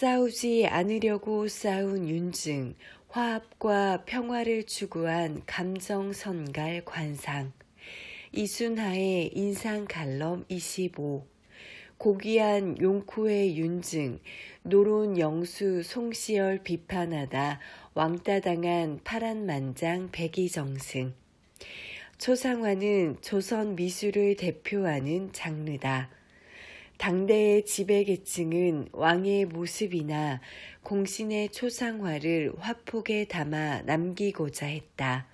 싸우지 않으려고 싸운 윤증, 화합과 평화를 추구한 감정선갈 관상, 이순하의 인상칼럼 25, 고귀한 용코의 윤증, 노론 영수 송시열 비판하다 왕따당한 파란만장 백이정승. 초상화는 조선 미술을 대표하는 장르다. 당대의 지배계층은 왕의 모습이나 공신의 초상화를 화폭에 담아 남기고자 했다.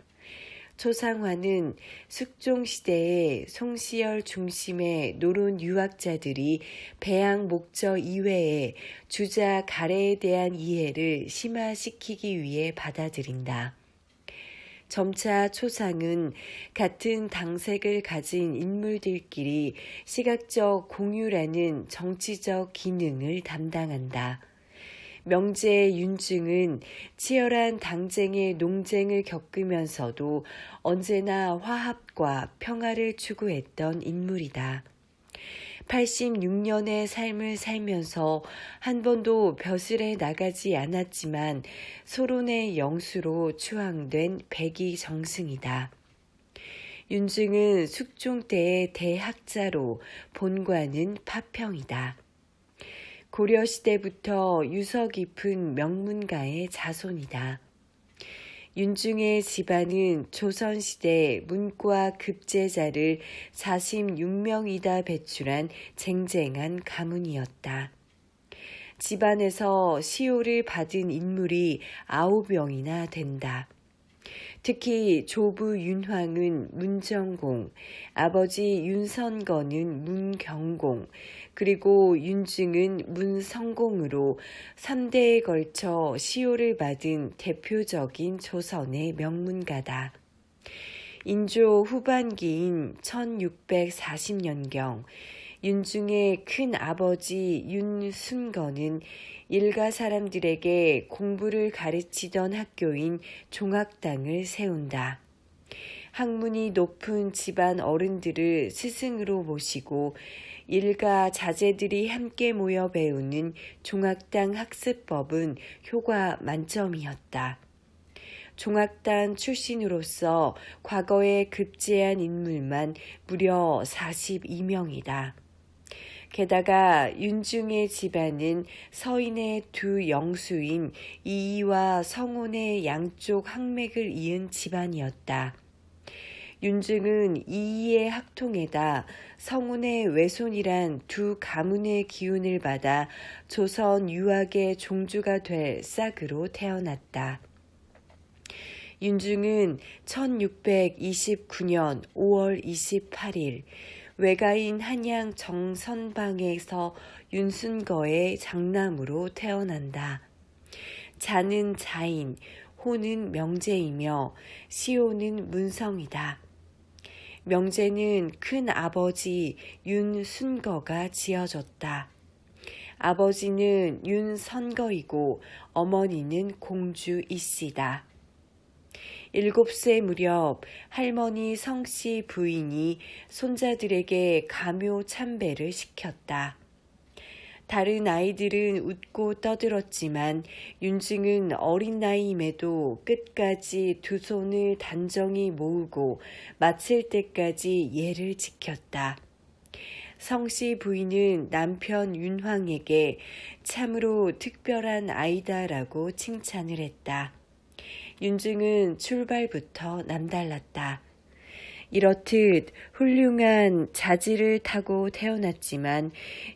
초상화는 숙종시대에 송시열 중심의 노론 유학자들이 배양 목적 이외에 주자 가래에 대한 이해를 심화시키기 위해 받아들인다. 점차 초상은 같은 당색을 가진 인물들끼리 시각적 공유라는 정치적 기능을 담당한다. 명제의 윤증은 치열한 당쟁의 농쟁을 겪으면서도 언제나 화합과 평화를 추구했던 인물이다. 86년의 삶을 살면서 한 번도 벼슬에 나가지 않았지만 소론의 영수로 추앙된 백이정승이다. 윤증은 숙종 때의 대학자로 본관은 파평이다. 고려시대부터 유서 깊은 명문가의 자손이다. 윤증의 집안은 조선시대 문과 급제자를 46명이다 배출한 쟁쟁한 가문이었다. 집안에서 시호를 받은 인물이 9명이나 된다. 특히 조부 윤황은 문정공, 아버지 윤선거는 문경공, 그리고 윤증은 문성공으로 3대에 걸쳐 시호를 받은 대표적인 조선의 명문가다. 인조 후반기인 1640년경 윤증의 큰 아버지 윤순거는 일가 사람들에게 공부를 가르치던 학교인 종학당을 세운다. 학문이 높은 집안 어른들을 스승으로 모시고 일가 자제들이 함께 모여 배우는 종학당 학습법은 효과 만점이었다. 종학당 출신으로서 과거에 급제한 인물만 무려 42명이다. 게다가 윤증의 집안은 서인의 두 영수인 이이와 성혼의 양쪽 항맥을 이은 집안이었다. 윤증은 이이의 학통에다 성운의 외손이란 두 가문의 기운을 받아 조선 유학의 종주가 될 싹으로 태어났다. 윤증은 1629년 5월 28일 외가인 한양 정선방에서 윤순거의 장남으로 태어난다. 자는 자인, 호는 명제이며 시호는 문성이다. 명제는 큰 아버지 윤순거가 지어줬다. 아버지는 윤선거이고 어머니는 공주 이씨다. 7세 무렵 할머니 성씨 부인이 손자들에게 가묘 참배를 시켰다. 다른 아이들은 웃고 떠들었지만 윤증은 어린 나이임에도 끝까지 두 손을 단정히 모으고 마칠 때까지 예를 지켰다. 성씨 부인은 남편 윤황에게 참으로 특별한 아이다라고 칭찬을 했다. 윤증은 출발부터 남달랐다. 이렇듯 훌륭한 자질을 타고 태어났지만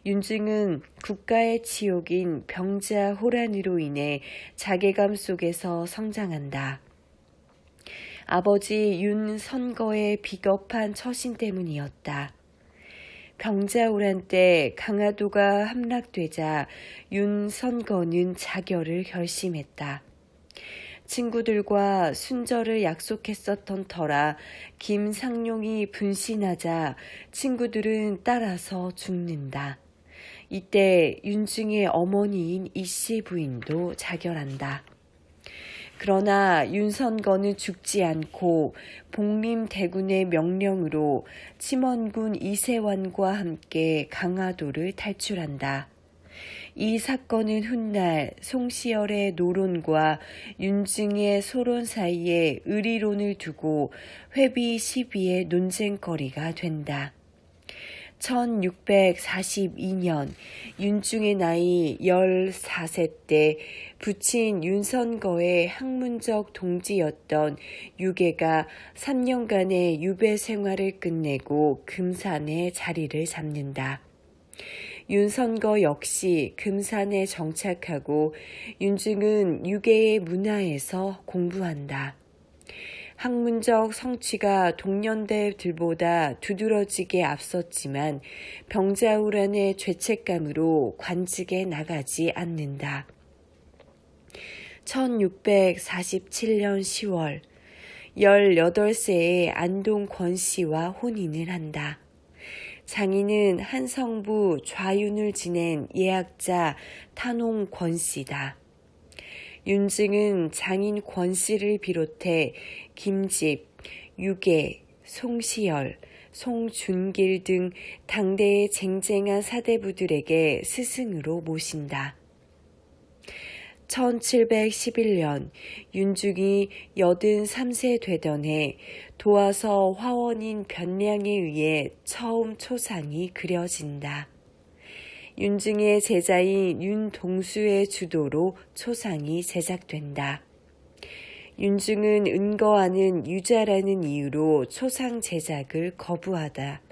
윤증은 국가의 치욕인 병자 호란으로 인해 자괴감 속에서 성장한다. 아버지 윤선거의 비겁한 처신 때문이었다. 병자호란 때 강화도가 함락되자 윤선거는 자결을 결심했다. 친구들과 순절을 약속했었던 터라 김상룡이 분신하자 친구들은 따라서 죽는다. 이때 윤증의 어머니인 이씨 부인도 자결한다. 그러나 윤선거는 죽지 않고 복림대군의 명령으로 침원군 이세환과 함께 강화도를 탈출한다. 이 사건은 훗날 송시열의 노론과 윤증의 소론 사이에 의리론을 두고 회비 시비의 논쟁거리가 된다. 1642년 윤중의 나이 14세 때 부친 윤선거의 학문적 동지였던 유계가 3년간의 유배 생활을 끝내고 금산에 자리를 잡는다. 윤선거 역시 금산에 정착하고 윤중은 유계의 문화에서 공부한다. 학문적 성취가 동년배들보다 두드러지게 앞섰지만 병자호란의 죄책감으로 관직에 나가지 않는다. 1647년 10월 18세의 안동 권씨와 혼인을 한다. 장인은 한성부 좌윤을 지낸 예학자 탄홍 권씨다. 윤증은 장인 권씨를 비롯해 김집, 유계, 송시열, 송준길 등 당대의 쟁쟁한 사대부들에게 스승으로 모신다. 1711년 윤중이 83세 되던 해 도화서 화원인 변량에 의해 처음 초상이 그려진다. 윤증의 제자인 윤동수의 주도로 초상이 제작된다. 윤증은 은거하는 유자라는 이유로 초상 제작을 거부하다.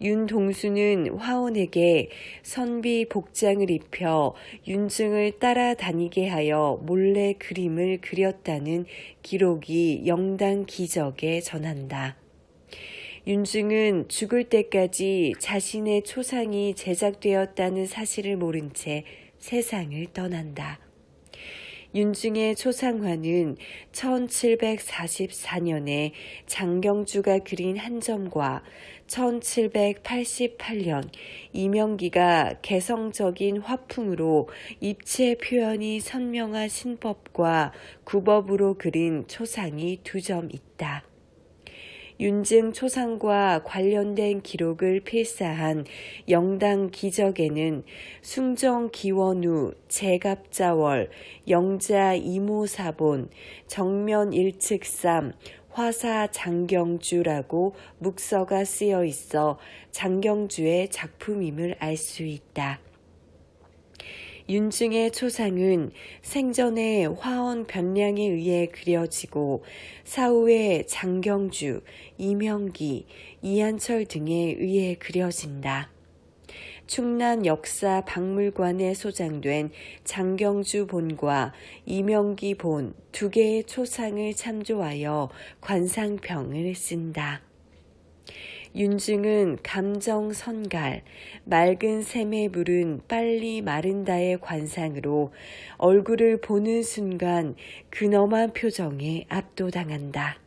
윤동수는 화원에게 선비 복장을 입혀 윤증을 따라다니게 하여 몰래 그림을 그렸다는 기록이 영당 기적에 전한다. 윤증은 죽을 때까지 자신의 초상이 제작되었다는 사실을 모른 채 세상을 떠난다. 윤증의 초상화는 1744년에 장경주가 그린 한 점과 1788년 이명기가 개성적인 화풍으로 입체 표현이 선명한 신법과 구법으로 그린 초상이 2점 있다. 윤증 초상과 관련된 기록을 필사한 영당 기적에는 숭정 기원후 제갑자월 영자 이모사본 정면 일측삼 화사 장경주라고 묵서가 쓰여 있어 장경주의 작품임을 알 수 있다. 윤증의 초상은 생전에 화원 변량에 의해 그려지고 사후에 장경주, 이명기, 이한철 등에 의해 그려진다. 충남 역사 박물관에 소장된 장경주 본과 이명기 본 2개의 초상을 참조하여 관상평을 쓴다. 윤증은 감정 선갈, 맑은 샘의 물은 빨리 마른다의 관상으로 얼굴을 보는 순간 근엄한 표정에 압도당한다.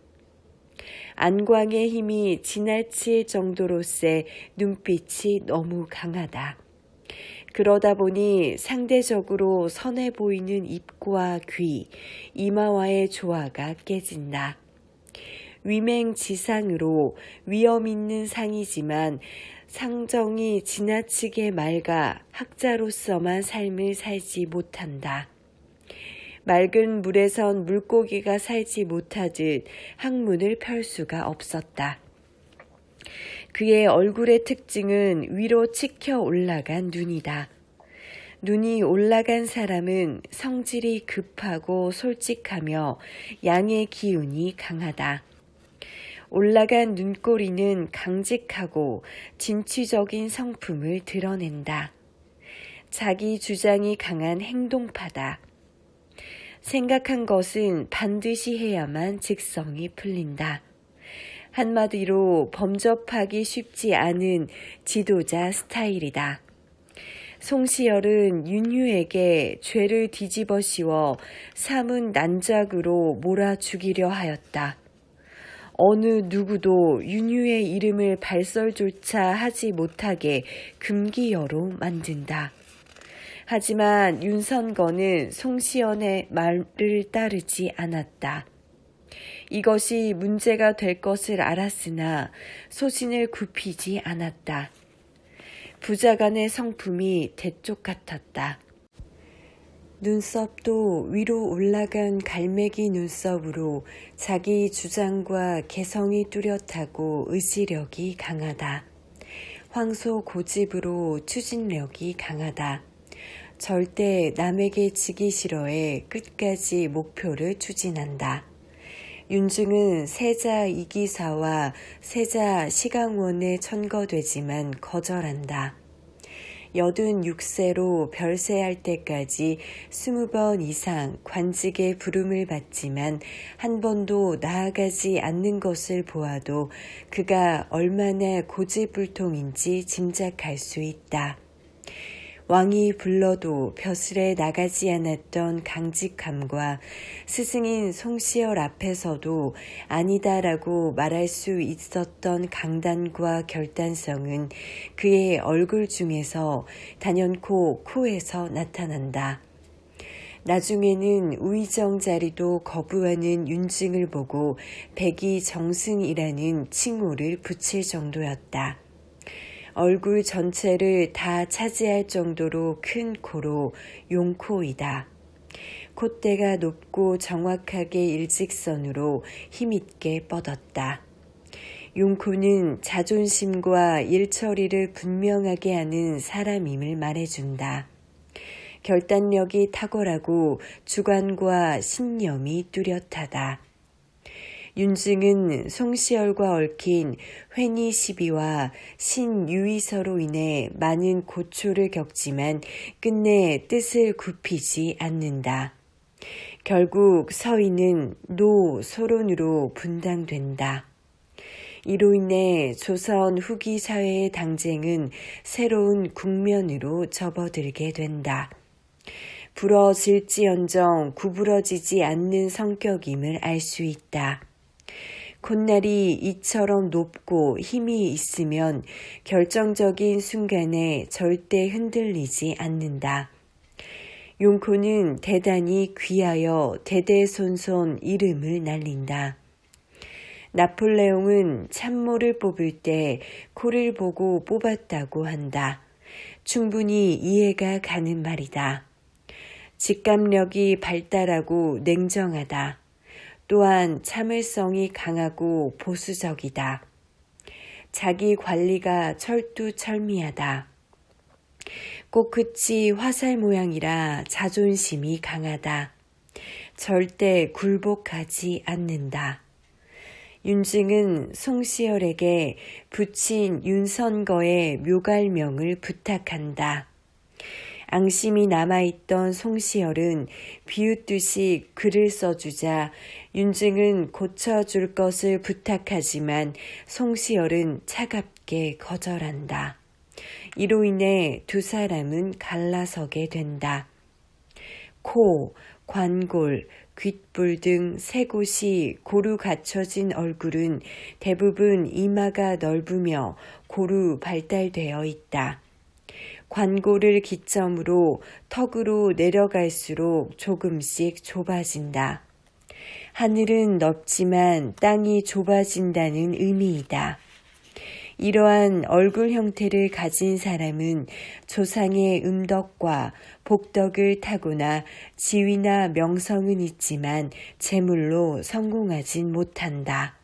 안광의 힘이 지나칠 정도로서 눈빛이 너무 강하다. 그러다 보니 상대적으로 선해 보이는 입과 귀, 이마와의 조화가 깨진다. 위맹지상으로 위엄 있는 상이지만 상정이 지나치게 맑아 학자로서만 삶을 살지 못한다. 맑은 물에선 물고기가 살지 못하듯 학문을 펼 수가 없었다. 그의 얼굴의 특징은 위로 치켜 올라간 눈이다. 눈이 올라간 사람은 성질이 급하고 솔직하며 양의 기운이 강하다. 올라간 눈꼬리는 강직하고 진취적인 성품을 드러낸다. 자기 주장이 강한 행동파다. 생각한 것은 반드시 해야만 직성이 풀린다. 한마디로 범접하기 쉽지 않은 지도자 스타일이다. 송시열은 윤유에게 죄를 뒤집어 씌워 삼은 난작으로 몰아 죽이려 하였다. 어느 누구도 윤유의 이름을 발설조차 하지 못하게 금기어로 만든다. 하지만 윤선거는 송시연의 말을 따르지 않았다. 이것이 문제가 될 것을 알았으나 소신을 굽히지 않았다. 부자간의 성품이 대쪽 같았다. 눈썹도 위로 올라간 갈매기 눈썹으로 자기 주장과 개성이 뚜렷하고 의지력이 강하다. 황소 고집으로 추진력이 강하다. 절대 남에게 지기 싫어해 끝까지 목표를 추진한다. 윤증은 세자 이기사와 세자 시강원에 천거되지만 거절한다. 86세로 별세할 때까지 20번 이상 관직의 부름을 받지만 한 번도 나아가지 않는 것을 보아도 그가 얼마나 고집불통인지 짐작할 수 있다. 왕이 불러도 벼슬에 나가지 않았던 강직함과 스승인 송시열 앞에서도 아니다라고 말할 수 있었던 강단과 결단성은 그의 얼굴 중에서 단연코 코에서 나타난다. 나중에는 우의정 자리도 거부하는 윤증을 보고 백의정승이라는 칭호를 붙일 정도였다. 얼굴 전체를 다 차지할 정도로 큰 코로 용코이다. 콧대가 높고 정확하게 일직선으로 힘있게 뻗었다. 용코는 자존심과 일처리를 분명하게 하는 사람임을 말해준다. 결단력이 탁월하고 주관과 신념이 뚜렷하다. 윤증은 송시열과 얽힌 회니 시비와 신유의서로 인해 많은 고초를 겪지만 끝내 뜻을 굽히지 않는다. 결국 서인은 노 소론으로 분당된다. 이로 인해 조선 후기 사회의 당쟁은 새로운 국면으로 접어들게 된다. 부러질지언정 구부러지지 않는 성격임을 알 수 있다. 콧날이 이처럼 높고 힘이 있으면 결정적인 순간에 절대 흔들리지 않는다. 용코는 대단히 귀하여 대대손손 이름을 날린다. 나폴레옹은 참모를 뽑을 때 코를 보고 뽑았다고 한다. 충분히 이해가 가는 말이다. 직감력이 발달하고 냉정하다. 또한 참을성이 강하고 보수적이다. 자기 관리가 철두철미하다. 코끝이 화살 모양이라 자존심이 강하다. 절대 굴복하지 않는다. 윤증은 송시열에게 부친 윤선거의 묘갈명을 부탁한다. 앙심이 남아있던 송시열은 비웃듯이 글을 써주자 윤증은 고쳐줄 것을 부탁하지만 송시열은 차갑게 거절한다. 이로 인해 두 사람은 갈라서게 된다. 코, 관골, 귓불 등 세 곳이 고루 갖춰진 얼굴은 대부분 이마가 넓으며 고루 발달되어 있다. 관골을 기점으로 턱으로 내려갈수록 조금씩 좁아진다. 하늘은 넓지만 땅이 좁아진다는 의미이다. 이러한 얼굴 형태를 가진 사람은 조상의 음덕과 복덕을 타고나 지위나 명성은 있지만 재물로 성공하진 못한다.